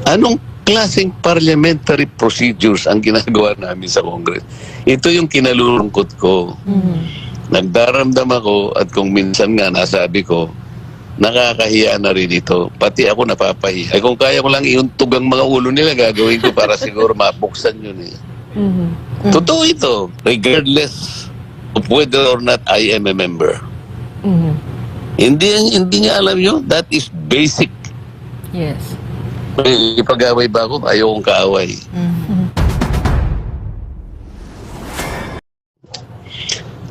Anong klaseng parliamentary procedures ang ginagawa namin sa Congress? Ito yung kinalulungkot ko. Nagdaramdam ako at kung minsan nga nasabi ko, nakakahiya na rin ito. Pati ako napapahiya. Kung kaya ko lang iuntog ang mga ulo nila, gagawin ko para siguro mabuksan yun eh. Totoo ito, regardless of whether or not I am a member. Hindi niya alam yun. That is basic. Yes. Ipag-away ba ako? Ayaw kong kaaway.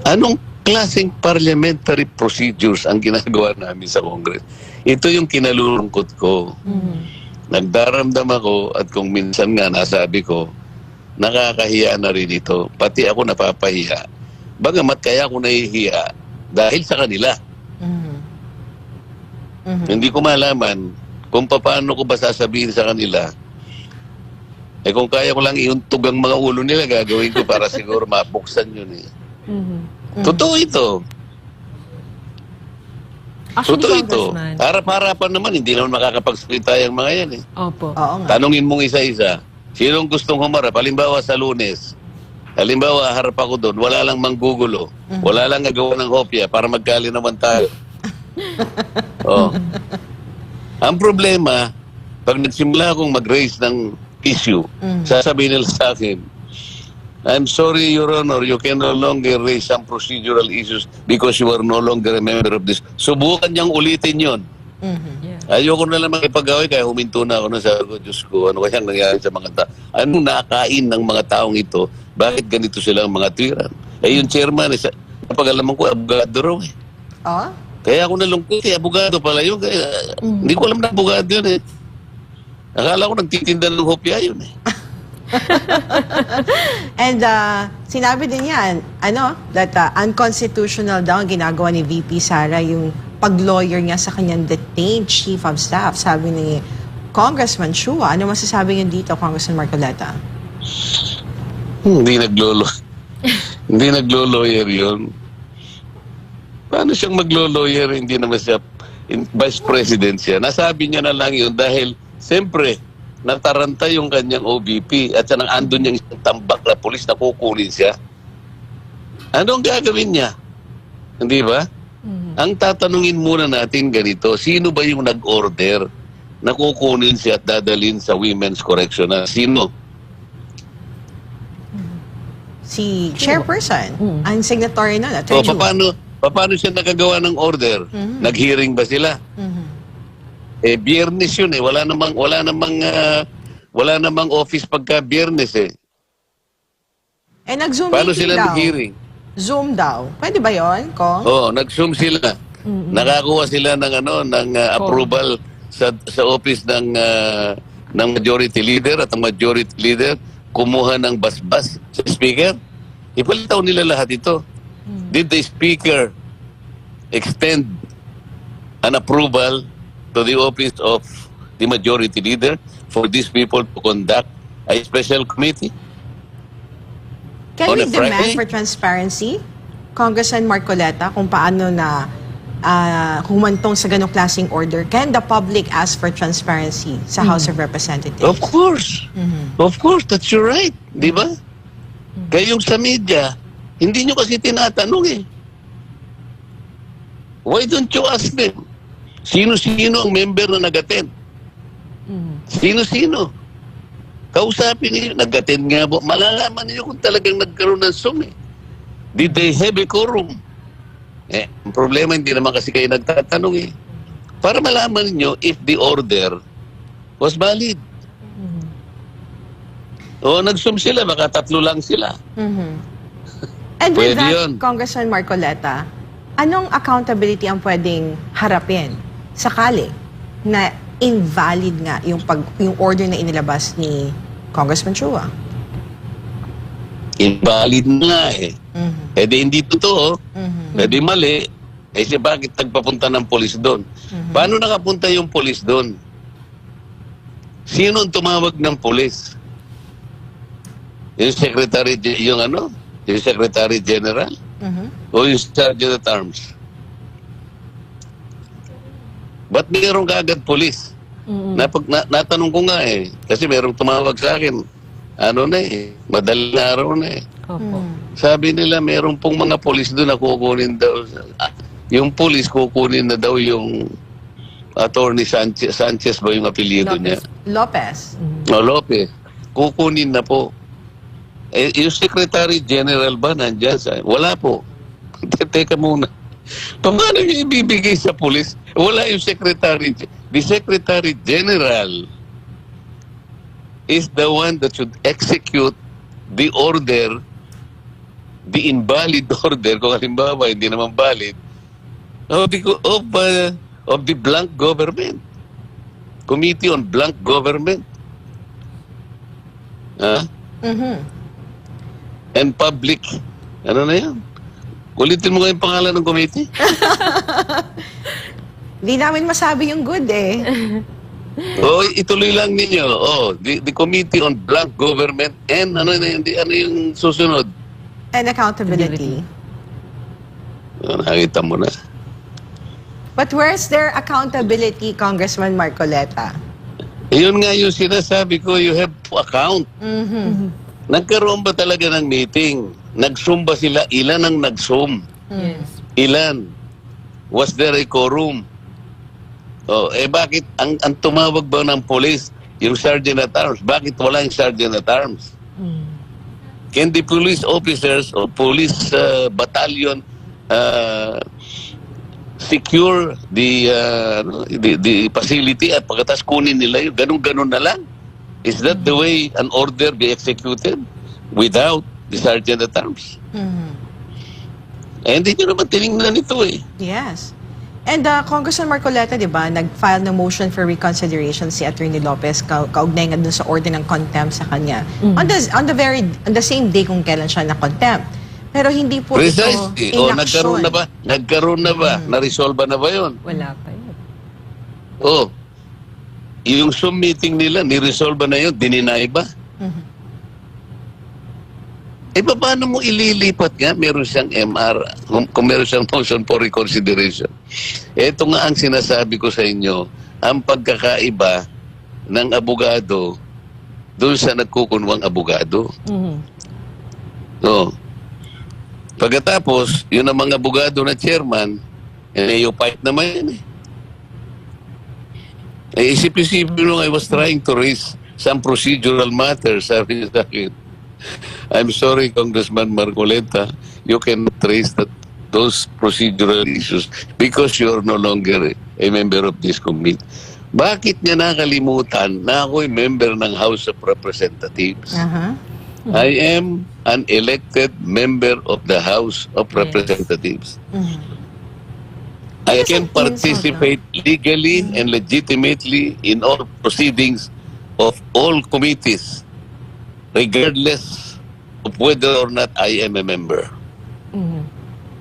Anong klaseng parliamentary procedures ang ginagawa namin sa Congress? Ito yung kinalulungkot ko. Nagdaramdam ako at kung minsan nga nasabi ko, nakakahiya na rin ito. Pati ako napapahiya. Bagamat kaya ako nahihiya dahil sa kanila. Hindi ko malaman kung paano ko ba sasabihin sa kanila. Kung kaya ko lang iuntog ang mga ulo nila, gagawin ko para siguro mabuksan yun eh. Totoo ito. Actually, Totoo ito. Congressman. Harap-harapan naman, hindi naman makakapagsalita yung mga yan eh. Opo. Oo nga. Tanungin mong isa-isa. Sinong gustong humarap? Halimbawa sa Lunes. Halimbawa, harap ako doon. Wala lang manggugulo. Wala lang gagawa ng hopya para magkali naman tayo. Oh. Ang problema, pag nagsimula akong mag-raise ng issue, sasabihin nila sa akin, I'm sorry, Your Honor, you can no longer raise some procedural issues because you are no longer a member of this. Subukan niyang ulitin yon. Yeah. Ayoko na lang makipag-away kaya huminto na ako na sabi ko, Diyos ko, ano kayang nangyari sa mga tao? Anong nakain ng mga taong ito? Bakit ganito silang mga tiran? Yung chairman, napag-alaman ko, abogado raw eh. Oh? Kaya ako nalungkot eh, abogado pala yun. Kaya, hindi ko alam na abogado yun eh. Akala ko nagtitinda ng hopya yun eh. And sinabi din yan, that unconstitutional daw ang ginagawa ni VP Sara yung pag-lawyer niya sa kanyang detained chief of staff. Sabi ni Congressman Chua. Ano masasabi niyo dito, Congressman Marcoleta? Hindi hindi naglo-lawyer yun. Paano siyang maglo-lawyer? Hindi naman siya vice president siya. Nasabi niya na lang yun dahil siyempre nataranta yung kanyang OVP at sanang andun yung isang tambak na polis na kukunin siya. Ano ang gagawin niya? Hindi ba? Ang tatanungin muna natin ganito, sino ba yung nag-order na kukunin siya at dadalhin sa Women's Correctional? Sino? Si chairperson, ang signatory nun, O Attorney Chua. paano siya nakagawa ng order? Nag-hearing ba sila? Biyernes yun eh. Wala namang office pagka Biyernes eh. Nag-Zoom Paano meeting sila daw. nag-hearing? Zoom daw. Pwede ba yun, Kong? Oo, nag-zoom sila. Nakakuha sila ng approval sa office ng majority leader at ang majority leader kumuha ng basbas sa speaker. Ipalitaw nila lahat ito. Did the speaker extend an approval to the office of the majority leader for these people to conduct a special committee? Can On we a demand Friday? for transparency, Congressman Marcoleta, kung paano na humantong sa ganong klaseng order? Can the public ask for transparency sa House of Representatives? Of course. Of course, that's your right. Di ba? Kaya yung sa media, hindi nyo kasi tinatanong eh. Why don't you ask them? Sino-sino ang member na nag-attend? Sino-sino? Kausapin niyo, nag-attend nga po. Malalaman niyo kung talagang nagkaroon ng Zoom eh. Did they have a quorum? Ang problema, hindi naman kasi kayo nagtatanong eh. Para malaman niyo if the order was valid. O nag-Zoom sila, baka 3 lang sila. And with Pwede that, yun. Congressman Marcoleta, anong accountability ang pwedeng harapin sakali na invalid nga yung order na inilabas ni Congressman Chua? Invalid na nga eh. Eh di hindi totoo. Eh di mali. Eh siya bakit nagpapunta ng polis doon? Paano nakapunta yung polis doon? Sino ang tumawag ng polis? Yung secretary, yung secretary general? O yung sergeant at arms? Ba't mayroong kaagad polis? Natanong ko nga eh. Kasi merong tumawag sa akin. Ano na eh. Madaling araw na eh. Opo. Sabi nila meron pong mga polis doon na kukunin daw. Yung polis kukunin na daw yung Attorney Sanchez. Sanchez ba yung apelyido niya? Lopez. O Lopez. Kukunin na po. Eh, yung Secretary General ba nandyan? Wala po. Teka muna. Paano niyo ibibigay sa polis? Wala yung Secretary. The Secretary General is the one that should execute the order, the invalid order, kung halimbawa hindi naman valid, of the blank government. Committee on Blank Government. And public. Ano na yan? Ulitin mo nga yung pangalan ng committee. Di namin masabi yung good eh. Ituloy lang ninyo. The Committee on Blank Government and ano yung susunod? And accountability. Nakita mo na. But where's their accountability, Congressman Marcoleta? Yun nga yung sinasabi ko, you have to account. Nagkaroon ba talaga ng meeting? Nag-zoom ba sila? Ilan ang nag-zoom? Yes. Ilan? Was there a quorum? Bakit ang tumawag ba ng police, yung Sergeant at Arms? Bakit wala yung Sergeant at Arms? Can the police officers or police battalion secure the facility at pagkatas kunin nila yun? Ganun-ganun na lang? Is that the way an order be executed without the Sergeant at Arms? Hindi nyo naman tinignan ito eh. Yes. And Congressman Marcoleta, di ba, nag-file ng motion for reconsideration si Attorney Lopez kaugnay nga dun sa order ng contempt sa kanya. On the same day kung kailan siya na-contempt. Pero hindi po Precisely. ito inaksyon. Nagkaroon na ba? Na-resolve na ba yun? Wala pa yun. Yung Zoom meeting nila, ni-resolve na yun? Dininay ba? Paano mo ililipat nga? Meron siyang MR, kung meron siyang motion for reconsideration. Ito nga ang sinasabi ko sa inyo, ang pagkakaiba ng abogado doon sa nagkukunwang abogado. Pagkatapos, yun ang mga abogado na chairman, neophyte naman yan eh. Isip-isipin nung I was trying to raise some procedural matters, sabi niya sa akin, I'm sorry, Congressman Marcoleta, you cannot raise those procedural issues because you're no longer a member of this committee. Bakit niya nakalimutan na ako'y member ng House of Representatives? I am an elected member of the House of Representatives. I can participate legally and legitimately in all proceedings of all committees, regardless of whether or not I am a member.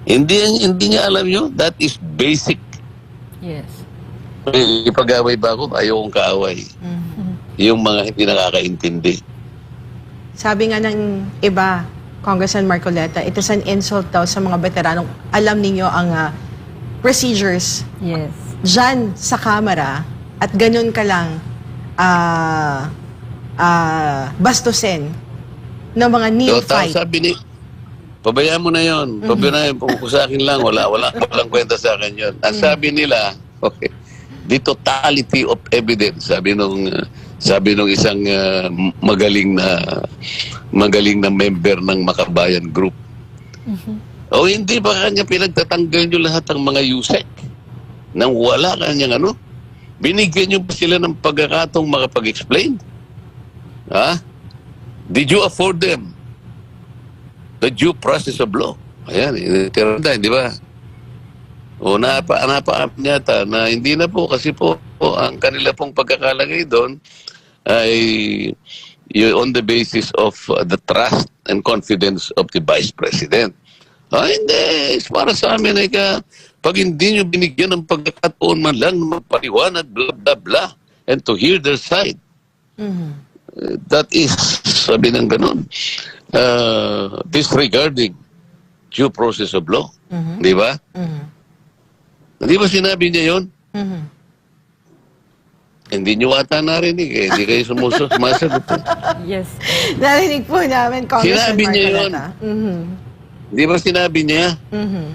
Hindi niya alam yun. That is basic. Yes. Ipag-away ba ako? Ayaw kong kaaway. Yung mga hindi nakakaintindi. Sabi nga ng iba, Congressman Marcoleta, it is an insult daw sa mga veteranong alam ninyo ang procedures Yes. dyan sa Kamara at ganun ka lang bastusin ng mga neophyte. Sabi ni, pabayaan mo na yun. Pabayaan mo kung sa akin lang. Walang kwenta sa akin yun. Ang sabi nila, okay, the totality of evidence, sabi nung isang magaling na member ng Makabayan Group. Hindi ba kanya pinagtatanggal nyo lahat ng mga USEC nang wala kanyang ano? Binigyan nyo pa sila ng pagkakataong makapag-explain? Did you afford them the due process of law? Ayan, tiranda, di ba? Napakamp niya na hindi na po kasi po ang kanila pong pagkakalagay doon ay on the basis of the trust and confidence of the Vice President. Hindi. Para sa amin ay pag hindi nyo binigyan ng pagkakataon man lang na magpaliwanag, blah, blah, blah, and to hear their side. That is, sabi ng ganun, disregarding due process of law. Di ba? Di ba sinabi niya yun? Hindi nyo ata narinig eh. Hindi kayo sumasagot. Yes. Narinig po namin, Congressman Sinabi niya yun. Marcoleta. Mhm. Di ba sinabi niya? Mhm.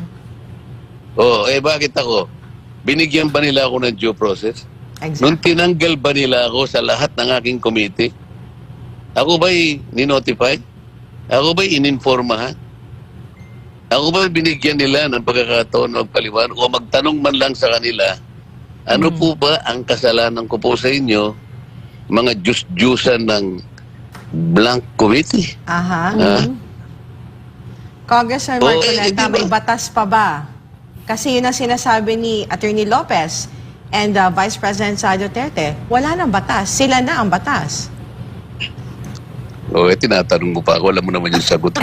Bakit ako? Binigyan ba nila ako ng due process? Nung Exactly. tinanggal ba nila ako sa lahat ng aking committee? Ako ba'y ninotify? Ako ba'y ininformahan? Ako ba'y binigyan nila ng pagkakataon magpaliwanag o magtanong man lang sa kanila, ano po ba ang kasalanan ko po sa inyo, mga jus-jusan ng blank committee? Aha. Ah, Congressman Oo, Marcoleta, di ba? may batas pa ba? Kasi yun ang sinasabi ni Attorney Lopez and Vice President Sara Duterte. Wala nang batas. Sila na ang batas. tinatanong mo pa ako, alam mo naman yung sagot ko.